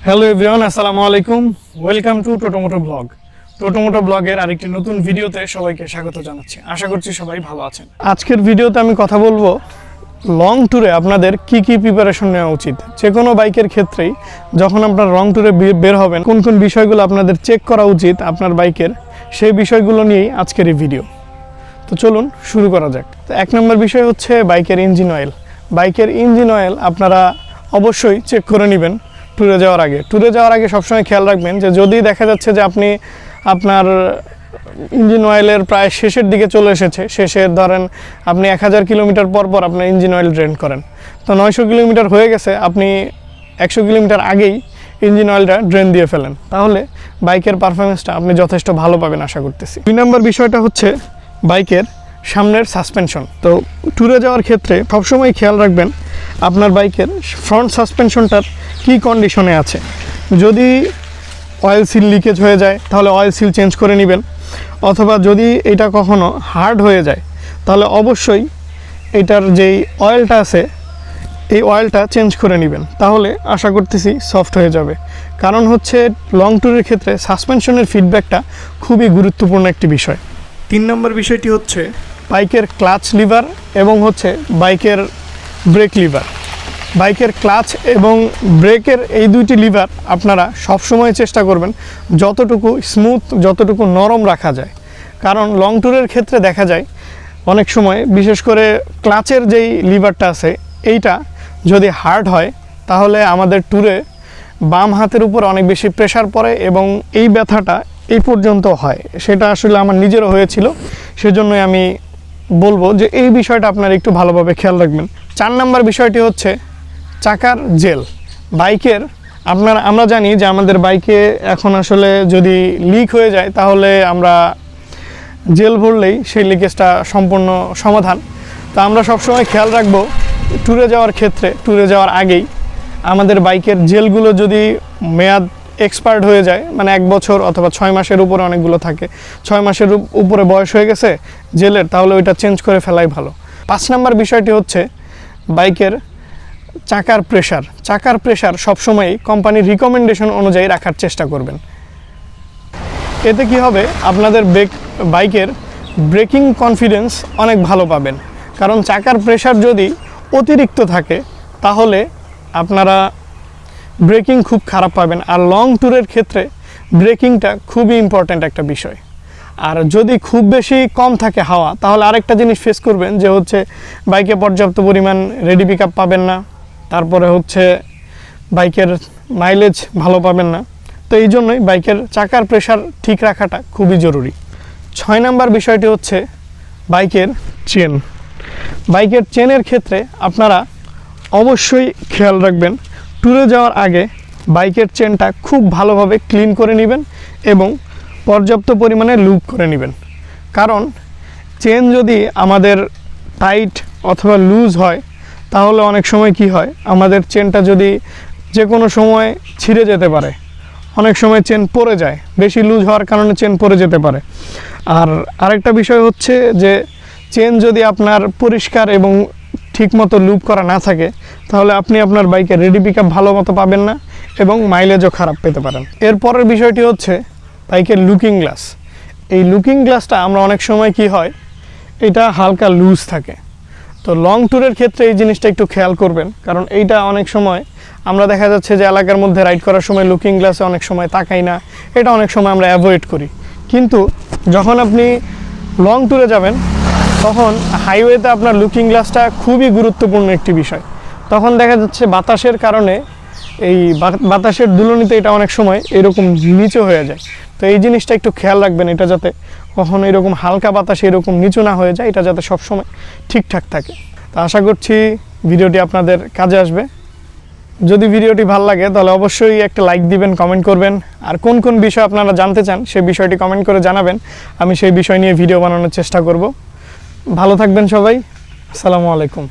Hello everyone, আসসালামু আলাইকুম। Welcome to Totomoto blog. Totomoto ব্লগের আরেকটি নতুন ভিডিওতে সবাইকে স্বাগত জানাচ্ছি। আশা করছি সবাই ভালো আছেন। আজকের ভিডিওতে আমি কথা বলবো লং ট্যুরে আপনাদের কি কি প্রিপারেশন নেওয়া উচিত। যে কোনো বাইকের ক্ষেত্রেই যখন আপনার লং ট্যুরে বের হবেন, কোন কোন বিষয়গুলো আপনাদের চেক করা উচিত আপনার বাইকের, সেই বিষয়গুলো নিয়েই আজকের এই ভিডিও। তো চলুন শুরু করা যাক। তো এক নম্বর বিষয় হচ্ছে বাইকের ইঞ্জিন অয়েল। বাইকের ইঞ্জিন অয়েল আপনারা অবশ্যই চেক করে নেবেন ট্যুরে যাওয়ার আগে। ট্যুরে যাওয়ার আগে সবসময় খেয়াল রাখবেন যে যদি দেখা যাচ্ছে যে আপনি আপনার ইঞ্জিন অয়েলের প্রায় শেষের দিকে চলে এসেছে, শেষের ধরেন আপনি 1000 কিলোমিটার পর পর আপনার ইঞ্জিন অয়েল ড্রেন করেন, তো 900 কিলোমিটার হয়ে গেছে, আপনি 100 কিলোমিটার আগেই ইঞ্জিন অয়েলটা ড্রেন দিয়ে ফেলেন, তাহলে বাইকের পারফরমেন্সটা আপনি যথেষ্ট ভালো পাবেন আশা করতেছি। 2 নম্বর বিষয়টা হচ্ছে বাইকের সামনের সাসপেনশন। তো ট্যুরে যাওয়ার ক্ষেত্রে সবসময় খেয়াল রাখবেন আপনার বাইকের ফ্রন্ট সাসপেনশনটার কী কন্ডিশনে আছে। যদি অয়েল সিল লিকেজ হয়ে যায় তাহলে অয়েল সিল চেঞ্জ করে নেবেন, অথবা যদি এটা কখনো হার্ড হয়ে যায় তাহলে অবশ্যই এটার যেই অয়েলটা আছে এই অয়েলটা চেঞ্জ করে নেবেন, তাহলে আশা করতেছি সফট হয়ে যাবে। কারণ হচ্ছে লং ট্যুরের ক্ষেত্রে সাসপেনশনের ফিডব্যাকটা খুবই গুরুত্বপূর্ণ একটি বিষয়। 3 নম্বর বিষয়টি হচ্ছে বাইকের ক্লাচ লিভার এবং হচ্ছে বাইকের ব্রেক লিভার। বাইকের ক্লাচ এবং ব্রেকের এই দুইটি লিভার আপনারা সবসময় চেষ্টা করবেন যতটুকু স্মুথ, যতটুকু নরম রাখা যায়। কারণ লং ট্যুরের ক্ষেত্রে দেখা যায় অনেক সময়, বিশেষ করে ক্লাচের যেই লিভারটা আছে এইটা যদি হার্ড হয় তাহলে আমাদের ট্যুরে বাম হাতের উপর অনেক বেশি প্রেশার পড়ে এবং এই ব্যথাটা এই পর্যন্ত হয়। সেটা আসলে আমার নিজেরও হয়েছিল, সেজন্যই আমি বলবো যে এই বিষয়টা আপনারা একটু ভালোভাবে খেয়াল রাখবেন। 4 নম্বর বিষয়টি হচ্ছে চাকার জেল। বাইকের আমরা জানি যে আমাদের বাইকে এখন আসলে যদি লিক হয়ে যায় তাহলে আমরা জেল ভরলেই সেই লিকেজটা সম্পূর্ণ সমাধান। তো আমরা সবসময় খেয়াল রাখবো ট্যুরে যাওয়ার ক্ষেত্রে, ট্যুরে যাওয়ার আগেই আমাদের বাইকের জেলগুলো যদি মেয়াদ এক্সপায়ার্ড হয়ে যায়, মানে 1 বছর অথবা 6 মাসের উপরে অনেকগুলো থাকে, 6 মাসের উপরে বয়স হয়ে গেছে জেলের, তাহলে ওইটা চেঞ্জ করে ফেলাই ভালো। 5 নম্বর বিষয়টি হচ্ছে বাইকের চাকার প্রেশার। চাকার প্রেশার সবসময়ই কোম্পানির রিকমেন্ডেশন অনুযায়ী রাখার চেষ্টা করবেন। এতে কি হবে, আপনাদের বাইকের ব্রেকিং কনফিডেন্স অনেক ভালো পাবেন। কারণ চাকার প্রেশার যদি অতিরিক্ত থাকে তাহলে আপনারা ব্রেকিং খুব খারাপ পাবেন। আর লং ট্যুরের ক্ষেত্রে ব্রেকিংটা খুবই ইম্পর্ট্যান্ট একটা বিষয়। আর যদি খুব বেশি কম থাকে হাওয়া, তাহলে আরেকটা জিনিস ফেস করবেন যে হচ্ছে বাইকে পর্যাপ্ত পরিমাণ রেডি পিক আপ পাবেন না, তারপরে হচ্ছে বাইকের মাইলেজ ভালো পাবেন না। তো এই জন্যই বাইকের চাকার প্রেশার ঠিক রাখাটা খুবই জরুরি। 6 নম্বর বিষয়টি হচ্ছে বাইকের চেন। বাইকের চেনের ক্ষেত্রে আপনারা অবশ্যই খেয়াল রাখবেন ট্যুরে যাওয়ার আগে বাইকের চেনটা খুব ভালোভাবে ক্লিন করে নেবেন এবং পর্যাপ্ত পরিমাণে লুপ করে নেবেন। কারণ চেন যদি আমাদের টাইট অথবা লুজ হয় তাহলে অনেক সময় কি হয়, আমাদের চেনটা যদি যে কোনো সময় ছিঁড়ে যেতে পারে। অনেক সময় চেন পড়ে যায়, বেশি লুজ হওয়ার কারণে চেন পড়ে যেতে পারে। আর আরেকটা বিষয় হচ্ছে যে চেন যদি আপনার পরিষ্কার এবং ঠিকমতো লুপ করা না থাকে তাহলে আপনি আপনার বাইকের রেডি পিক আপ ভালো মতো পাবেন না এবং মাইলেজও খারাপ পেতে পারেন। এরপরের বিষয়টি হচ্ছে বাইকের লুকিং গ্লাস। এই লুকিং গ্লাসটা আমরা অনেক সময় কি হয়, এটা হালকা লুজ থাকে। তো লং ট্যুরের ক্ষেত্রে এই জিনিসটা একটু খেয়াল করবেন, কারণ এইটা অনেক সময় আমরা দেখা যাচ্ছে যে এলাকার মধ্যে রাইড করার সময় লুকিং গ্লাসে অনেক সময় তাকাই না, এটা অনেক সময় আমরা অ্যাভয়েড করি। কিন্তু যখন আপনি লং ট্যুরে যাবেন তখন হাইওয়েতে আপনার লুকিং গ্লাসটা খুবই গুরুত্বপূর্ণ একটি বিষয়। তখন দেখা যাচ্ছে বাতাসের কারণে, এই বাতাসের দুলনিতে এটা অনেক সময় এরকম নিচু হয়ে যায়। তো এই জিনিসটা একটু খেয়াল রাখবেন, এটা যাতে কখনো এরকম হালকা বাতাসে এরকম নিচু না হয়ে যায়, এটা যাতে সবসময় ঠিকঠাক থাকে। তো আশা করছি ভিডিওটি আপনাদের কাজে আসবে। যদি ভিডিওটি ভালো লাগে তাহলে অবশ্যই একটা লাইক দিবেন, কমেন্ট করবেন। আর কোন কোন বিষয় আপনারা জানতে চান সেই বিষয়টি কমেন্ট করে জানাবেন, আমি সেই বিষয় নিয়ে ভিডিও বানানোর চেষ্টা করব। ভালো থাকবেন সবাই, আসসালামু আলাইকুম।